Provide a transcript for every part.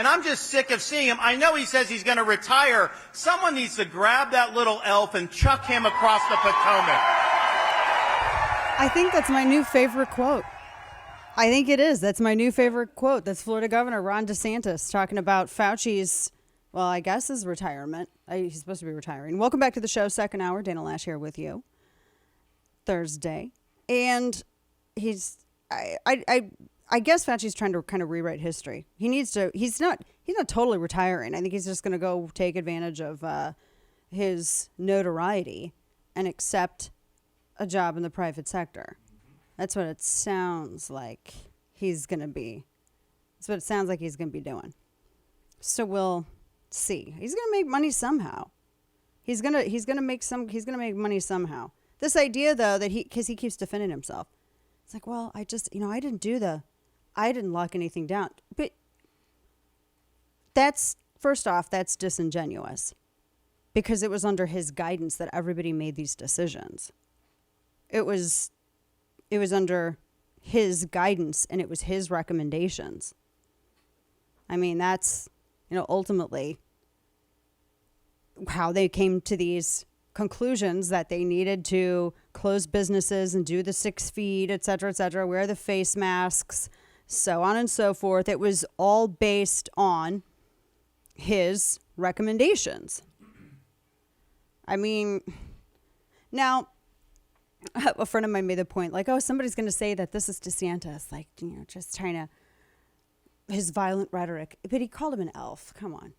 and I'm just sick of seeing him. I know he says he's going to retire. Someone needs to grab that little elf and chuck him across the Potomac. I think that's my new favorite quote. I think it is. That's my new favorite quote. That's Florida Governor Ron DeSantis talking about Fauci's, well, I guess his retirement. He's supposed to be retiring. Welcome back to the show. Second hour. Dana Loesch here with you. Thursday. And I guess Fauci's trying to kind of rewrite history. He's not totally retiring. I think he's just going to go take advantage of his notoriety and accept a job in the private sector. That's what it sounds like he's going to be. That's what it sounds like he's going to be doing. So we'll see. He's going to make money somehow. He's going to make money somehow. This idea though that because he keeps defending himself. It's like, well, I didn't lock anything down. But first off, that's disingenuous because it was under his guidance that everybody made these decisions. It was under his guidance and it was his recommendations. I mean, that's, ultimately how they came to these conclusions that they needed to close businesses and do the 6 feet, et cetera, wear the face masks, so on and so forth. It was all based on his recommendations. I mean, now, a friend of mine made the point, like, oh, somebody's going to say that this is DeSantis, like, just trying to, his violent rhetoric. But he called him an elf. Come on.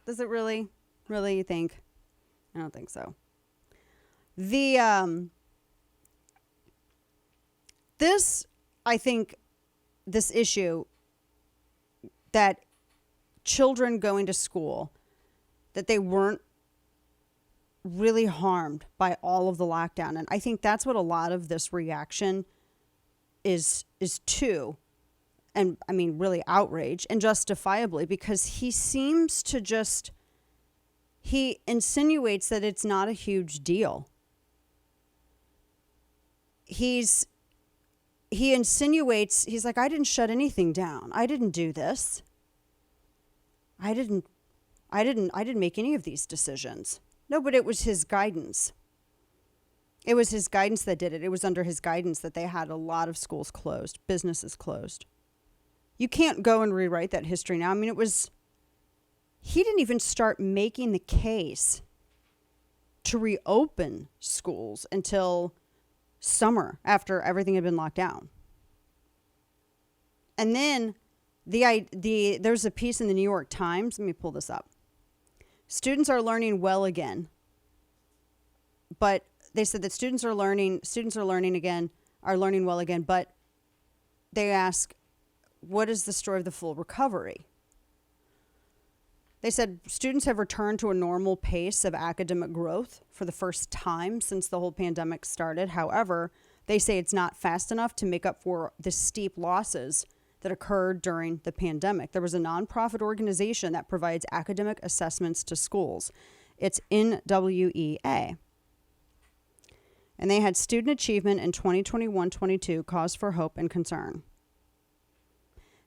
Does it really, you think? I don't think so. This issue that children going to school, that they weren't really harmed by all of the lockdown. And I think that's what a lot of this reaction is to. And I mean, really outrage, and justifiably, because he seems to he insinuates that it's not a huge deal. He insinuates, he's like, I didn't shut anything down. I didn't do this. I didn't make any of these decisions. No, but it was his guidance. It was his guidance that did it. It was under his guidance that they had a lot of schools closed, businesses closed. You can't go and rewrite that history now. I mean, he didn't even start making the case to reopen schools until summer after everything had been locked down. And then there's a piece in the New York Times. Let me pull this up. Students are learning well again. But they said that students are learning well again, but they ask, what is the story of the full recovery? They said students have returned to a normal pace of academic growth for the first time since the whole pandemic started. However, they say it's not fast enough to make up for the steep losses that occurred during the pandemic. There was a nonprofit organization that provides academic assessments to schools. It's NWEA. And they had student achievement in 2021-22 cause for hope and concern.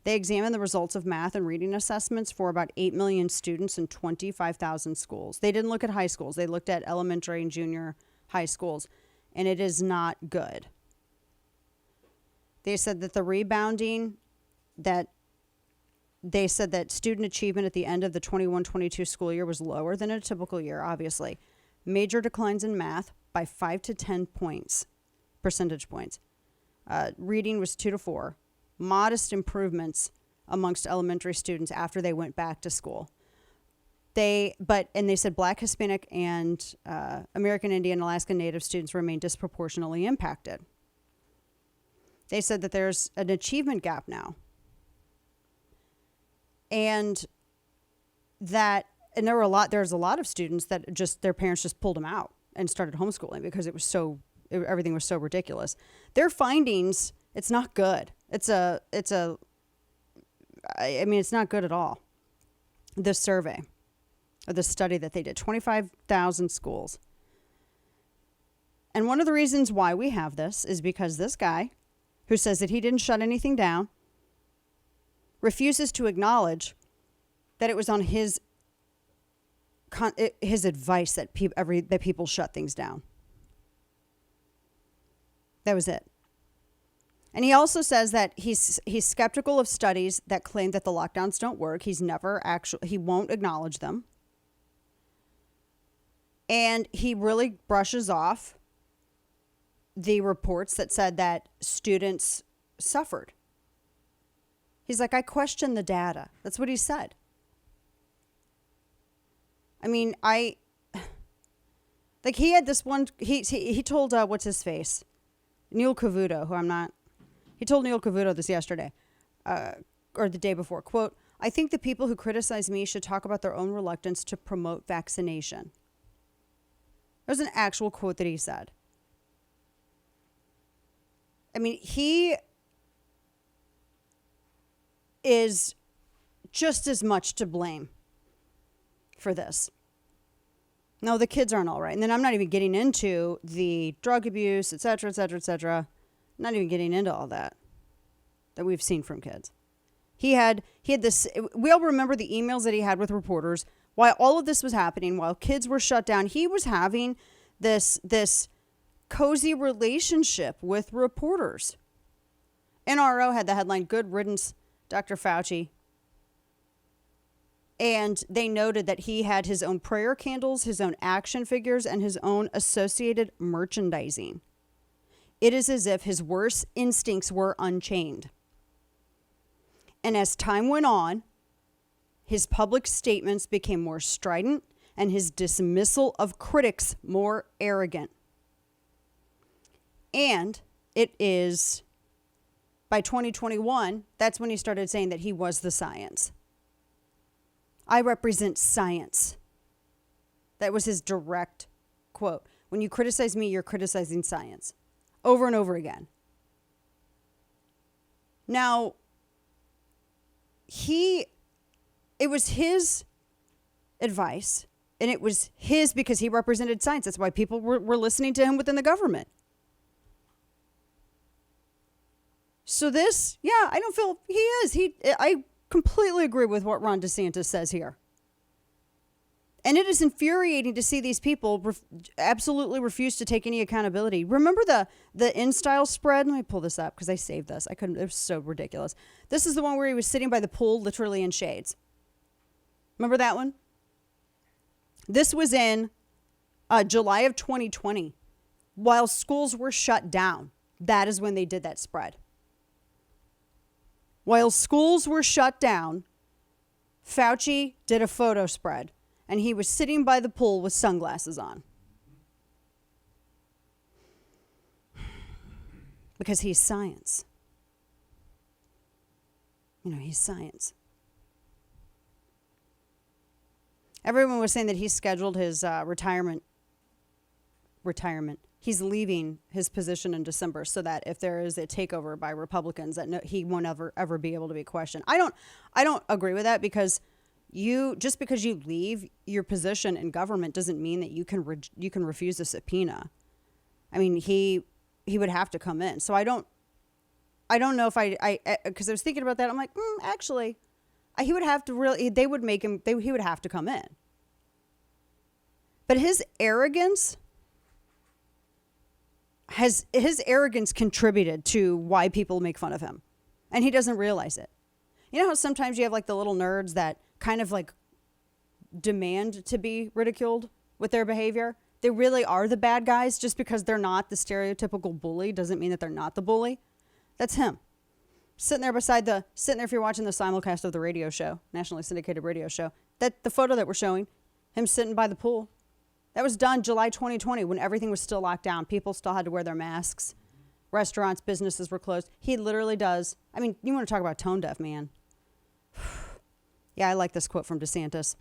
They examined the results of math and reading assessments for about 8 million students in 25,000 schools. They didn't look at high schools. They looked at elementary and junior high schools, and it is not good. They said that they said that student achievement at the end of the 21-22 school year was lower than a typical year, obviously. Major declines in math by 5 to 10 percentage points. Reading was 2 to 4. Modest improvements amongst elementary students after they went back to school. They said Black, Hispanic, and American Indian, Alaska Native students remain disproportionately impacted. They said that there's an achievement gap now. There's a lot of students that their parents just pulled them out and started homeschooling because everything was so ridiculous. Their findings, it's not good. It's not good at all. This survey, or this study that they did, 25,000 schools. And one of the reasons why we have this is because this guy, who says that he didn't shut anything down, refuses to acknowledge that it was on his advice that people shut things down. That was it. And he also says that he's skeptical of studies that claim that the lockdowns don't work. He won't acknowledge them. And he really brushes off the reports that said that students suffered. He's like, I question the data. That's what he said. I mean, he had this one, he told, what's his face? Neil Cavuto, he told Neil Cavuto this yesterday, or the day before, quote, I think the people who criticize me should talk about their own reluctance to promote vaccination. There's an actual quote that he said. I mean, he is just as much to blame for this. No, the kids aren't all right. And then I'm not even getting into the drug abuse, et cetera, et cetera, et cetera. I'm not even getting into all that we've seen from kids. He had this, we all remember the emails that he had with reporters. While all of this was happening, while kids were shut down, he was having this cozy relationship with reporters. NRO had the headline, Good Riddance, Dr. Fauci. And they noted that he had his own prayer candles, his own action figures, and his own associated merchandising. It is as if his worst instincts were unchained. And as time went on, his public statements became more strident and his dismissal of critics more arrogant. And it is by 2021, that's when he started saying that he was the science. I represent science. That was his direct quote. When you criticize me, you're criticizing science. Over and over again. Now, it was his advice, and it was his because he represented science. That's why people were listening to him within the government. So this, yeah, I don't feel he is. I completely agree with what Ron DeSantis says here. And it is infuriating to see these people absolutely refuse to take any accountability. Remember the InStyle spread? Let me pull this up because I saved this. I couldn't. It was so ridiculous. This is the one where he was sitting by the pool, literally in shades. Remember that one? This was in July of 2020. While schools were shut down, that is when they did that spread. While schools were shut down, Fauci did a photo spread. And he was sitting by the pool with sunglasses on. Because he's science. He's science. Everyone was saying that he scheduled his retirement. He's leaving his position in December so that if there is a takeover by Republicans, that he won't ever be able to be questioned. I don't agree with that because just because you leave your position in government doesn't mean that you can refuse a subpoena. I mean, he would have to come in. So I don't know if because I was thinking about that. I'm like, actually, he would have to he would have to come in. But his arrogance contributed to why people make fun of him. And he doesn't realize it. You know how sometimes you have like the little nerds that kind of like demand to be ridiculed with their behavior? They really are the bad guys. Just because they're not the stereotypical bully doesn't mean that they're not the bully. That's him. Sitting there if you're watching the simulcast of the radio show, nationally syndicated radio show, that the photo that we're showing, him sitting by the pool, that was done July 2020 when everything was still locked down. People still had to wear their masks. Restaurants, businesses were closed. He literally does. I mean, you want to talk about tone deaf, man. Yeah, I like this quote from DeSantis.